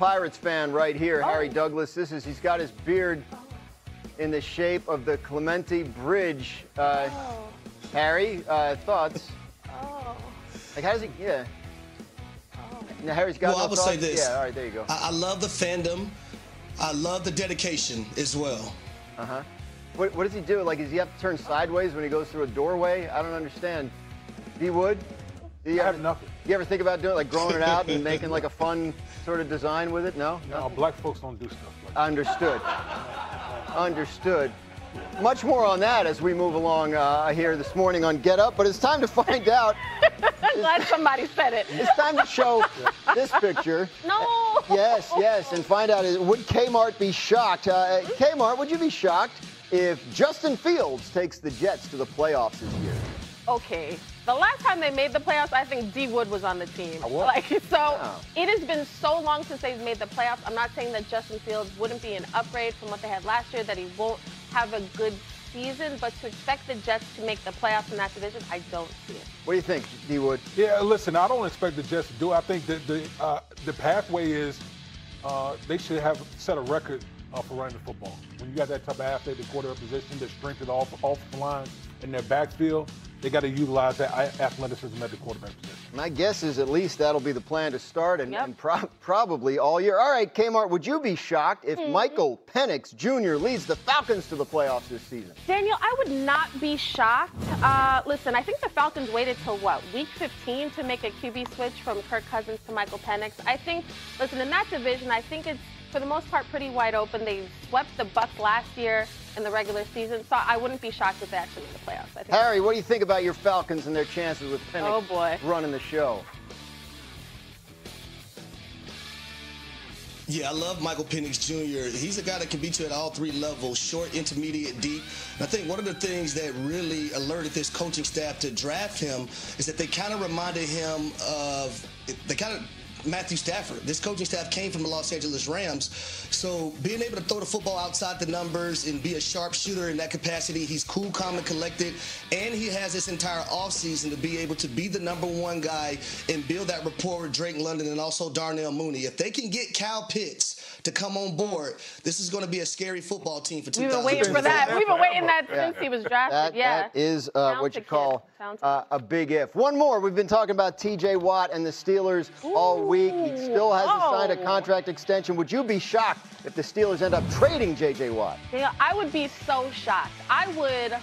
Pirates fan right here, Harry Douglas. He's got his beard in the shape of the Clemente Bridge. Harry, thoughts? Like, how does he, Now, Harry's got I would say this. Yeah, all right, there you go. I love the fandom. I love the dedication as well. What does he do? Like, does he have to turn sideways when he goes through a doorway? I don't understand. D. Wood? I have nothing. You ever think about doing, like, growing it out and making, like, a fun sort of design with it? No? No, black folks don't do stuff like that. Understood. Understood. Much more on that as we move along here this morning on Get Up, but it's time to find out. I'm glad somebody said it. It's time to show this picture. No. Yes, and find out, would Kmart be shocked? Kmart, would you be shocked if Justin Fields takes the Jets to the playoffs this year? Okay. The last time they made the playoffs, I think D. Wood was on the team. It has been so long since they've made the playoffs. I'm not saying that Justin Fields wouldn't be an upgrade from what they had last year, that he won't have a good season, but to expect the Jets to make the playoffs in that division, I don't see it. What do you think, D. Wood? Yeah, listen, I don't expect the Jets to do it. I think that the pathway is they should have set a record for running the football. When you got that type of athlete, the quarterback position, the strength of the offensive line in their backfield, they got to utilize that athleticism at the quarterback position. My guess is at least that'll be the plan to start and probably all year. All right, Kmart, would you be shocked if Michael Penix Jr. leads the Falcons to the playoffs this season? Daniel, I would not be shocked. Listen, I think the Falcons waited till, week 15 to make a QB switch from Kirk Cousins to Michael Penix. I think, listen, in that division, I think it's, for the most part, pretty wide open. They swept the Bucs last year in the regular season, so I wouldn't be shocked if they actually made the playoffs. I think. Harry, what do you think about your Falcons and their chances with Penix running the show? Yeah, I love Michael Penix Jr. He's a guy that can beat you at all three levels, short, intermediate, deep. And I think one of the things that really alerted this coaching staff to draft him is that they kind of reminded him of Matthew Stafford. This coaching staff came from the Los Angeles Rams. So being able to throw the football outside the numbers and be a sharpshooter in that capacity, he's cool, calm, and collected. And he has this entire offseason to be able to be the #1 guy and build that rapport with Drake London and also Darnell Mooney. If they can get Kyle Pitts to come on board, this is going to be a scary football team for 2024. We've been waiting for that. We've been waiting that since he was drafted. That is what you call a big if. One more. We've been talking about T.J. Watt and the Steelers all week. He still hasn't signed a contract extension. Would you be shocked if the Steelers end up trading J.J. Watt? Yeah, I would be so shocked. I would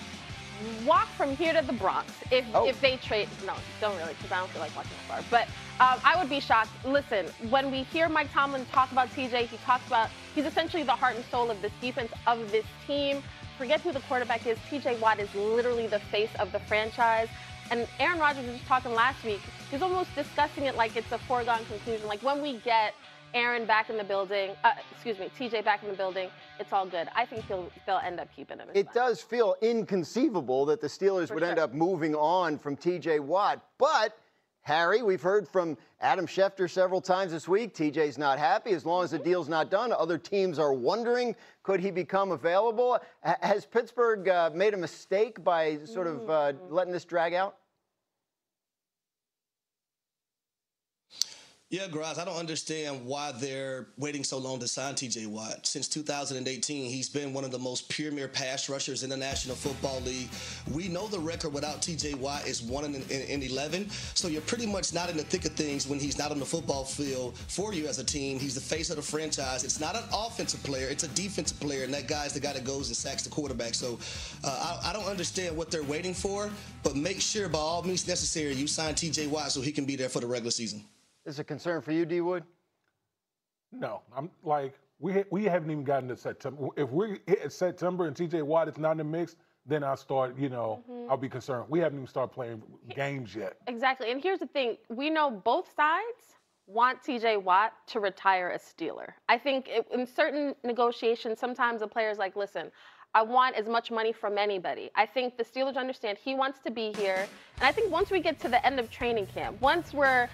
walk from here to the Bronx if they trade. No, don't really, because I don't feel like walking that far. But I would be shocked. Listen, when we hear Mike Tomlin talk about TJ, he talks about he's essentially the heart and soul of this defense, of this team. Forget who the quarterback is. TJ Watt is literally the face of the franchise. And Aaron Rodgers was just talking last week. He's almost discussing it like it's a foregone conclusion. Like, when we get Aaron back in the building, TJ back in the building, it's all good. I think they'll end up keeping him. It does feel inconceivable that the Steelers would end up moving on from TJ Watt. But, Harry, we've heard from Adam Schefter several times this week. TJ's not happy. As long as the deal's not done, other teams are wondering, could he become available? Has Pittsburgh made a mistake by sort of letting this drag out? Yeah, Graz, I don't understand why they're waiting so long to sign T.J. Watt. Since 2018, he's been one of the most premier pass rushers in the National Football League. We know the record without T.J. Watt is 1-11, so you're pretty much not in the thick of things when he's not on the football field for you as a team. He's the face of the franchise. It's not an offensive player, it's a defensive player, and that guy's the guy that goes and sacks the quarterback. So I don't understand what they're waiting for, but make sure by all means necessary you sign T.J. Watt so he can be there for the regular season. Is it a concern for you, D. Wood? No. I'm like, we haven't even gotten to September. If we hit September and TJ Watt is not in the mix, then I'll start, I'll be concerned. We haven't even started playing games yet. Exactly. And here's the thing. We know both sides want TJ Watt to retire a Steeler. I think in certain negotiations, sometimes a player's like, listen, I want as much money from anybody. I think the Steelers understand he wants to be here. And I think once we get to the end of training camp, once we're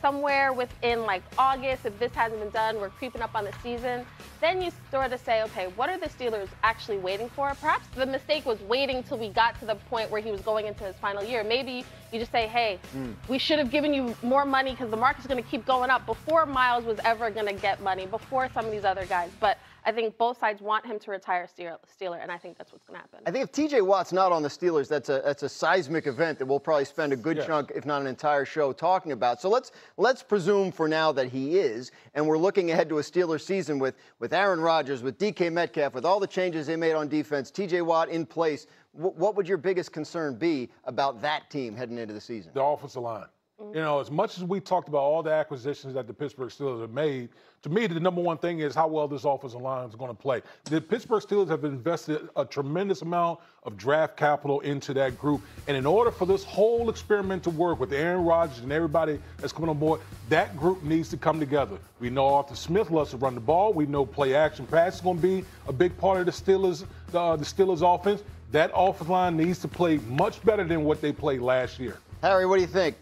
somewhere within like August, if this hasn't been done, we're creeping up on the season, then you sort of say, okay, what are the Steelers actually waiting for? Perhaps the mistake was waiting till we got to the point where he was going into his final year. Maybe you just say, hey, we should have given you more money because the market's going to keep going up before Miles was ever going to get money, before some of these other guys. But I think both sides want him to retire Steeler, and I think that's what's going to happen. I think if T.J. Watt's not on the Steelers, that's a seismic event that we'll probably spend a good chunk, if not an entire show, talking about. So let's presume for now that he is, and we're looking ahead to a Steelers season with Aaron Rodgers, with DK Metcalf, with all the changes they made on defense, T.J. Watt in place. What would your biggest concern be about that team heading into the season? The offensive line. You know, as much as we talked about all the acquisitions that the Pittsburgh Steelers have made, to me, the number one thing is how well this offensive line is going to play. The Pittsburgh Steelers have invested a tremendous amount of draft capital into that group. And in order for this whole experiment to work with Aaron Rodgers and everybody that's coming on board, that group needs to come together. We know Arthur Smith loves to run the ball. We know play action pass is going to be a big part of the Steelers offense. That offensive line needs to play much better than what they played last year. Harry, what do you think?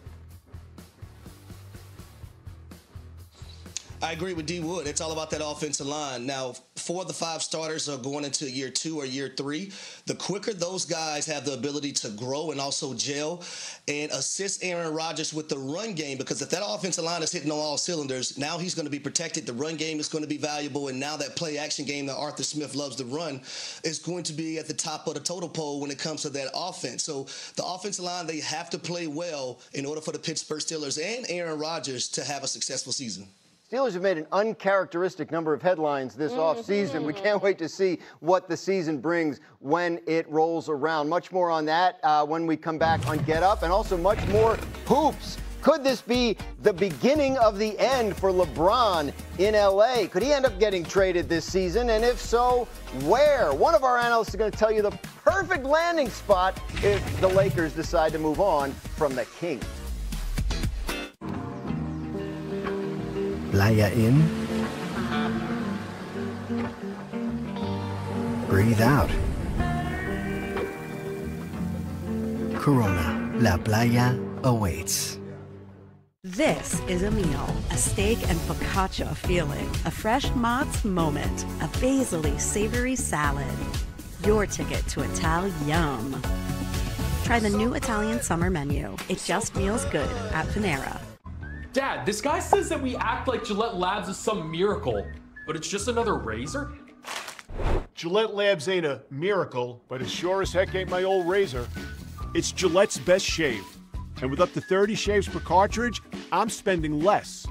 I agree with D. Wood. It's all about that offensive line. Now, 4 of the 5 starters are going into year 2 or year 3. The quicker those guys have the ability to grow and also gel and assist Aaron Rodgers with the run game, because if that offensive line is hitting on all cylinders, now he's going to be protected. The run game is going to be valuable, and now that play action game that Arthur Smith loves to run is going to be at the top of the total pole when it comes to that offense. So the offensive line, they have to play well in order for the Pittsburgh Steelers and Aaron Rodgers to have a successful season. Steelers have made an uncharacteristic number of headlines this offseason. We can't wait to see what the season brings when it rolls around. Much more on that when we come back on Get Up, and also much more hoops. Could this be the beginning of the end for LeBron in L.A.? Could he end up getting traded this season? And if so, where? One of our analysts is going to tell you the perfect landing spot if the Lakers decide to move on from the Kings. Playa in. Breathe out. Corona, La Playa awaits. This is a meal, a steak and focaccia feeling, a fresh Mott's moment, a basil-y savory salad. Your ticket to Ital-Yum. Try the new Italian summer menu. It just feels good at Panera. Dad, this guy says that we act like Gillette Labs is some miracle, but it's just another razor? Gillette Labs ain't a miracle, but it sure as heck ain't my old razor. It's Gillette's best shave. And with up to 30 shaves per cartridge, I'm spending less.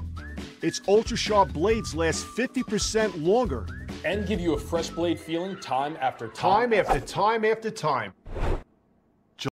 Its ultra-sharp blades last 50% longer. And give you a fresh blade feeling time after time. Time after time after time.